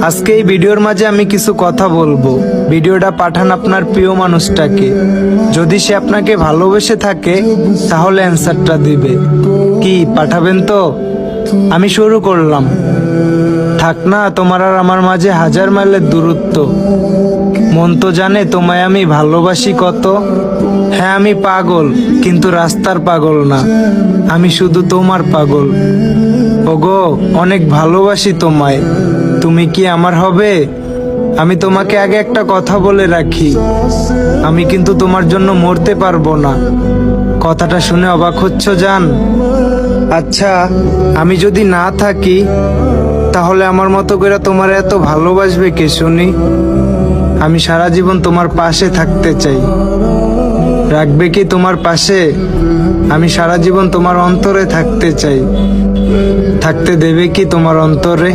আজকে এই ভিডিওর মাঝে আমি কিছু কথা বলবো। ভিডিওটা পাঠান আপনার প্রিয় মানুষটাকে। যদি সে আপনাকে ভালোবেসে থাকে তাহলে অ্যান্সারটা দিবে। কি পাঠাবেন তো? আমি শুরু করলাম। থাক না তোমার আর আমার মাঝে 1000 মাইলের দূরত্ব। মন তো জানে তোমায় আমি ভালোবাসি কত। হ্যাঁ আমি পাগল, কিন্তু রাস্তার পাগল না, আমি শুধু তোমার পাগল। ওগো অনেক ভালোবাসি তোমায়, তুমি কি আমার হবে? আমি তোমাকে আগে একটা কথা বলে রাখি, আমি কিন্তু তোমার জন্য মরতে পারবো না। কথাটা শুনে অবাক হচ্ছ জান? আচ্ছা আমি যদি না থাকি তাহলে আমার মতো করে তোমার এত ভালোবাসবে কে শুনি? আমি সারা জীবন তোমার পাশে থাকতে চাই। রাখবে কি তোমার পাশে? আমি সারা জীবন তোমার অন্তরে থাকতে চাই। থাকতে দেবে কি তোমার অন্তরে?